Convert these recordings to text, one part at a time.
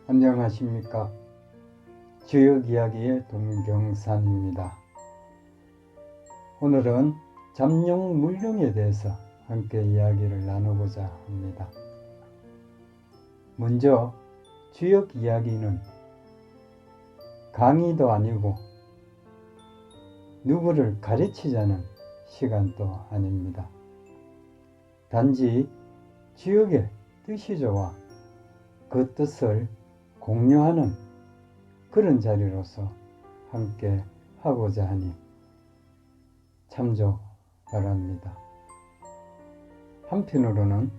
안녕하십니까. 지역이야기의 동경산입니다. 오늘은 잠룡 물룡에 대해서 함께 이야기를 나누고자 합니다. 먼저 지역이야기는 강의도 아니고 누구를 가르치자는 시간도 아닙니다. 단지 지역의 뜻이 좋아 그 뜻을 공유하는 그런 자리로서 함께 하고자 하니 참조 바랍니다. 한편으로는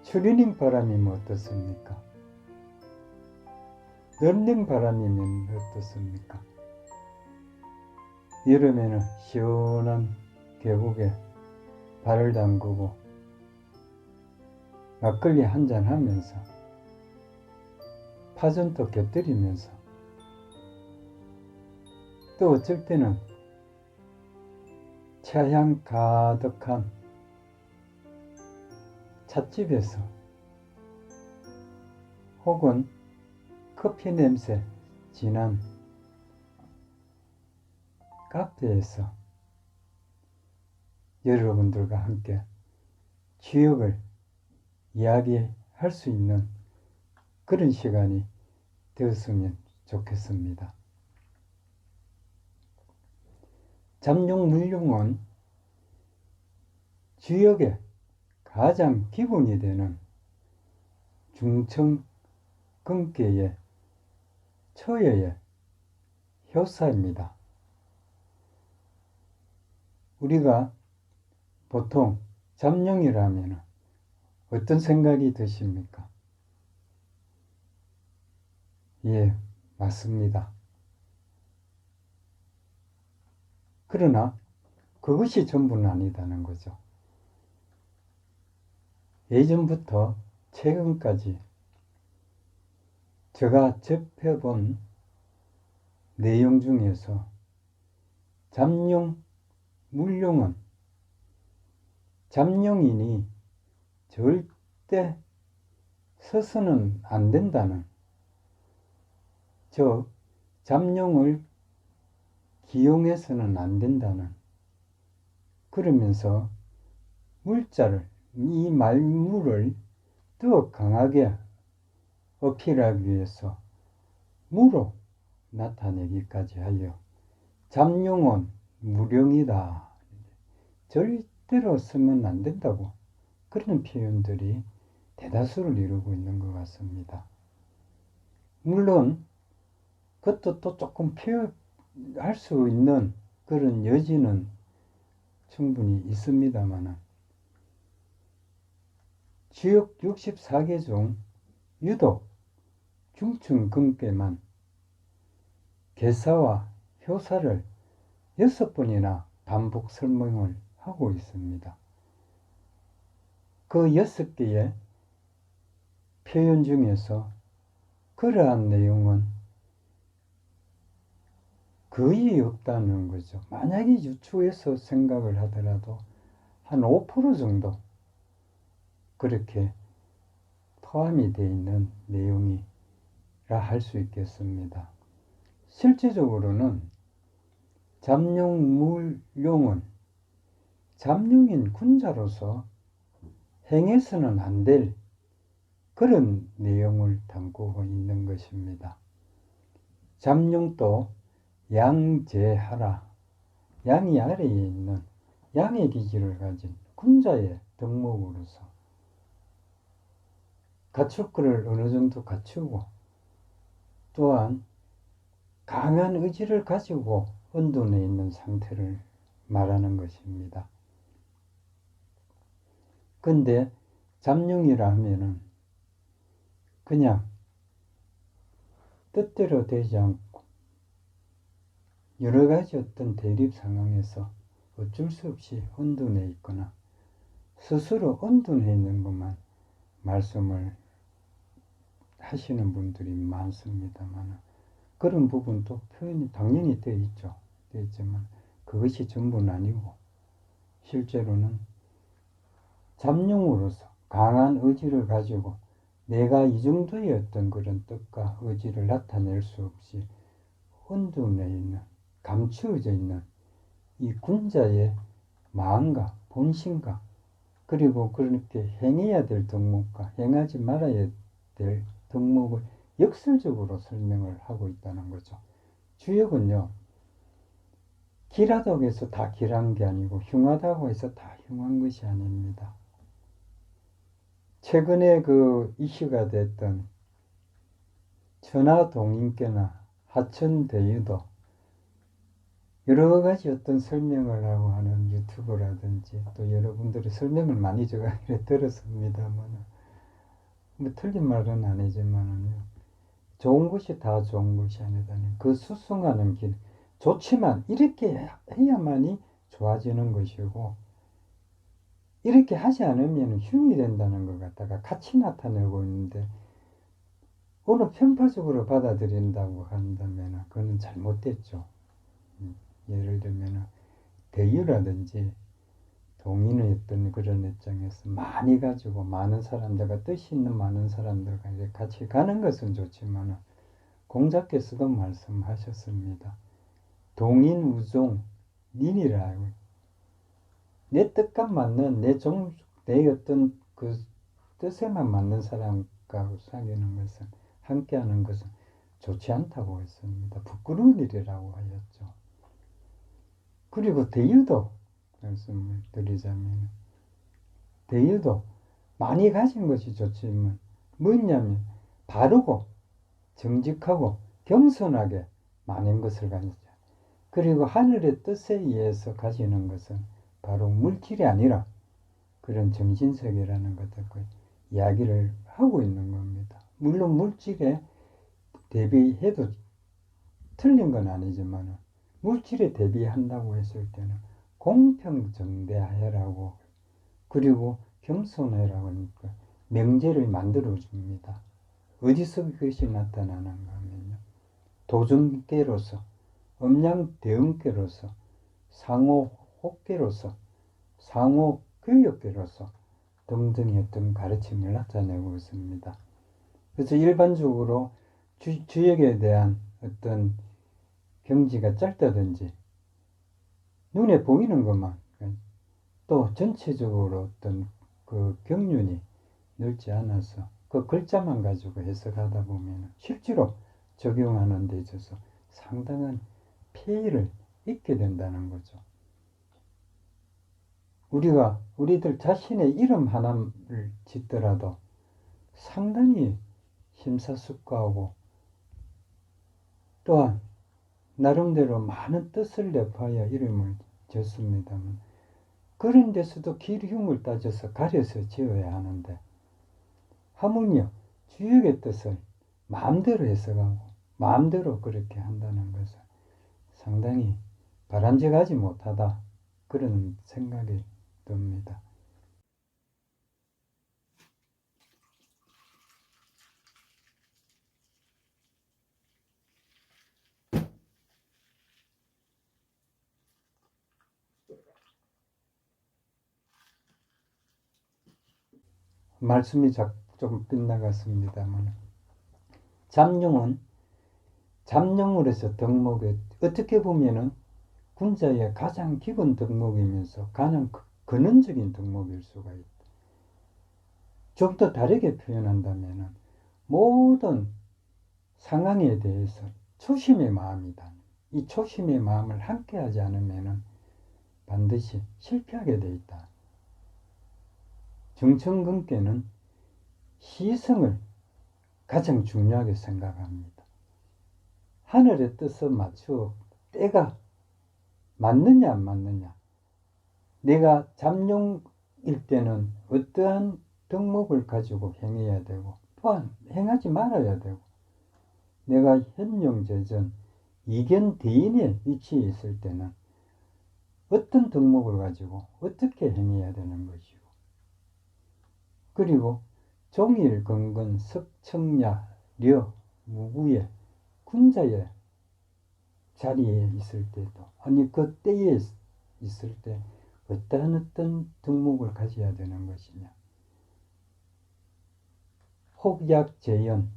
추리닝 바람이면 어떻습니까? 널닝 바람이면 어떻습니까? 여름에는 시원한 계곡에 발을 담그고 막걸리 한잔 하면서 파전도 곁들이면서 또 어쩔 때는 차향 가득한 찻집에서 혹은 커피 냄새 진한 카페에서 여러분들과 함께 지역을 이야기할 수 있는 그런 시간이 되었으면 좋겠습니다. 잠룡 물룡은 지역의 가장 기본이 되는 중청근계의 처여의 효사입니다. 우리가 보통 잠룡이라면 어떤 생각이 드십니까? 예, 맞습니다. 그러나 그것이 전부는 아니다는 거죠. 예전부터 최근까지 제가 접해본 내용 중에서 잠룡, 물룡은 잠룡인이 절대 서서는 안 된다는, 즉 잠룡을 기용해서는 안 된다는, 그러면서 물자를, 이 말물을 더 강하게 어필하기 위해서 무로 나타내기까지 하여 잠룡은 무룡이다, 절대로 쓰면 안 된다고, 그런 표현들이 대다수를 이루고 있는 것 같습니다. 물론 그것도 또 조금 표현할 수 있는 그런 여지는 충분히 있습니다만, 지역 64개 중 유독 중청근계만 개사와 효사를 6번이나 반복 설명을 하고 있습니다. 그 6개의 표현 중에서 그러한 내용은 거의 없다는 거죠. 만약에 유추해서 생각을 하더라도 한 5% 정도 그렇게 포함이 되어 있는 내용이라 할 수 있겠습니다. 실제적으로는 잠룡, 물룡은 잠룡인 군자로서 행해서는 안 될 그런 내용을 담고 있는 것입니다. 잠룡도 양제하라, 양이 아래에 있는 양의 기질을 가진 군자의 덕목으로서 갖출 것을 어느 정도 갖추고 또한 강한 의지를 가지고 혼돈에 있는 상태를 말하는 것입니다. 근데 잠룡이라 하면은 그냥 뜻대로 되지 않고 여러 가지 어떤 대립 상황에서 어쩔 수 없이 혼돈해 있거나 스스로 혼돈해 있는 것만 말씀을 하시는 분들이 많습니다만, 그런 부분도 표현이 당연히 되어 있죠. 되어 있지만 그것이 전부는 아니고 실제로는 잠룡으로서 강한 의지를 가지고 내가 이 정도의 어떤 그런 뜻과 의지를 나타낼 수 없이 혼돈해 있는, 감추어져 있는 이 군자의 마음과 본심과 그리고 그렇게 행해야 될 덕목과 행하지 말아야 될 덕목을 역설적으로 설명을 하고 있다는 거죠. 주역은요, 길하다고 해서 다 길한 게 아니고 흉하다고 해서 다 흉한 것이 아닙니다. 최근에 그 이슈가 됐던 천하동인께나 하천대유도 여러 가지 어떤 설명을 하고 하는 유튜브라든지 또 여러분들이 설명을 많이 제가 들었습니다만 뭐 틀린 말은 아니지만은요, 좋은 것이 다 좋은 것이 아니다니 그 수승하는 길 좋지만 이렇게 해야만이 좋아지는 것이고 이렇게 하지 않으면 흉이 된다는 것 갖다가 같이 나타내고 있는데 어느 편파적으로 받아들인다고 한다면 그건 잘못됐죠. 예를 들면 대유라든지 동인의 어떤 그런 입장에서 많이 가지고 많은 사람들과 뜻이 있는 많은 사람들과 이제 같이 가는 것은 좋지만 공자께서도 말씀하셨습니다. 동인 우종 닌이라고 내 뜻과 맞는 내 어떤 그 뜻에만 맞는 사람과 사귀는 것은 함께하는 것은 좋지 않다고 했습니다. 부끄러운 일이라고 하였죠. 그리고 대유도 말씀을 드리자면 대유도 많이 가진 것이 좋지만 뭐냐면 바르고 정직하고 겸손하게 많은 것을 가지자. 그리고 하늘의 뜻에 의해서 가지는 것은 바로 물질이 아니라 그런 정신세계라는 것을 이야기를 하고 있는 겁니다. 물론 물질에 대비해도 틀린 건 아니지만 물질에 대비한다고 했을 때는 공평정대하여라고 그리고 겸손해라고 하니까 명제를 만들어 줍니다. 어디서 그것이 나타나는가 하면요, 도중계로서 음양대응계로서 상호 혹계로서 상호 교육계로서 등등의 어떤 가르침을 나타내고 있습니다. 그래서 일반적으로 주역에 대한 어떤 경지가 짧다든지 눈에 보이는 것만 또 전체적으로 어떤 그 경륜이 넓지 않아서 그 글자만 가지고 해석하다 보면 실제로 적용하는 데 있어서 상당한 폐해를 입게 된다는 거죠. 우리들 자신의 이름 하나를 짓더라도 상당히 심사숙고하고 또한 나름대로 많은 뜻을 내포하여 이름을 짓습니다만 그런 데서도 길흉을 따져서 가려서 지어야 하는데 하물며 주역의 뜻을 마음대로 해석하고 마음대로 그렇게 한다는 것은 상당히 바람직하지 못하다 그런 생각이 듭니다. 말씀이 조금 빗나갔습니다만 잠룡으로서 덕목에 어떻게 보면은 군자의 가장 기본 덕목이면서 가장 근원적인 덕목일 수가 있다. 좀 더 다르게 표현한다면 모든 상황에 대해서 초심의 마음이다. 이 초심의 마음을 함께하지 않으면 반드시 실패하게 돼 있다. 정천근께는 시성을 가장 중요하게 생각합니다. 하늘의 뜻을 맞추어 때가 맞느냐 안 맞느냐, 내가 잠룡일 때는 어떠한 덕목을 가지고 행해야 되고 또한 행하지 말아야 되고 내가 현룡제전 이견대인의 위치에 있을 때는 어떤 덕목을 가지고 어떻게 행해야 되는 것이고 그리고 종일 건건 석청야 려 무구의 군자의 자리에 있을 때도 아니 그 때에 있을 때 어떤 덕목을 가져야 되는 것이냐, 폭약재현의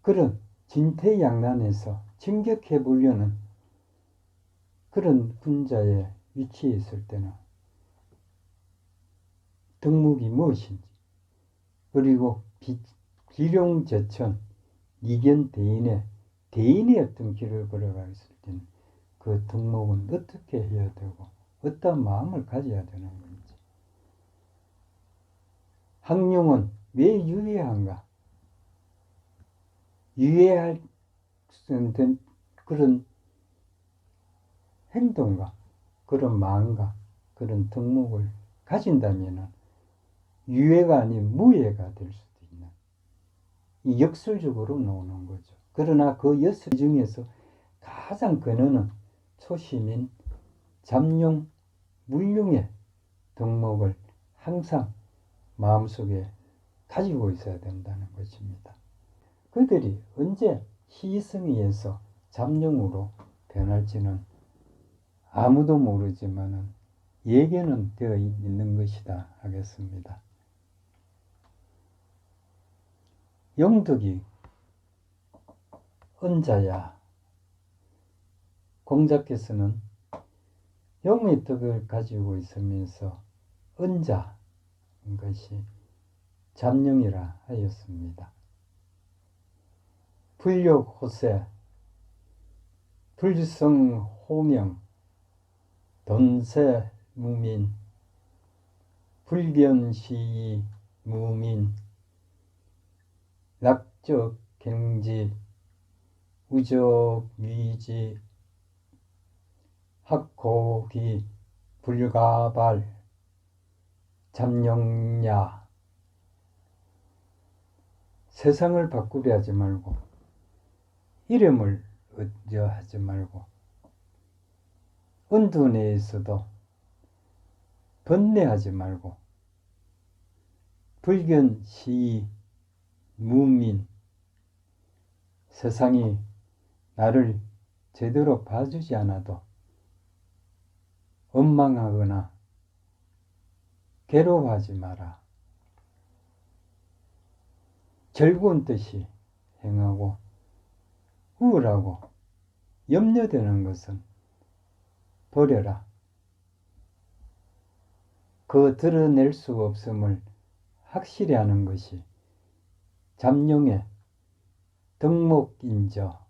그런 진퇴양난에서 진격해 보려는 그런 군자의 위치에 있을 때는 덕목이 무엇인지, 그리고 기룡제천 대인의 어떤 길을 걸어가 있을 때는 그 덕목은 어떻게 해야 되고 어떤 마음을 가져야 되는 건지, 학룡은 왜 유해한가, 유해할 그런 행동과 그런 마음과 그런 덕목을 가진다면 유해가 아닌 무해가 될 수도 있는, 이 역설적으로 나오는 거죠. 그러나 그 여섯 중에서 가장 근원은 초심인 잠룡, 물룡의 덕목을 항상 마음속에 가지고 있어야 된다는 것입니다. 그들이 언제 희성이에서 잠룡으로 변할지는 아무도 모르지만은 예견은 되어 있는 것이다 하겠습니다. 영덕이 은자야. 공자께서는 영의 덕을 가지고 있으면서 은자인 것이 잠룡이라 하였습니다. 불욕호세, 불성호명, 돈세무민, 불변시의 무민, 낙적경지, 우적위지, 학고기, 불가발, 잠룡야. 세상을 바꾸려 하지 말고, 이름을 얻려 하지 말고, 은두 내에서도 번뇌하지 말고, 불견시의 무민, 세상이 나를 제대로 봐주지 않아도 원망하거나 괴로워하지 마라. 결국은 뜻이 행하고 우울하고 염려되는 것은 버려라. 그 드러낼 수 없음을 확실히 하는 것이 잠룡의 덕목인저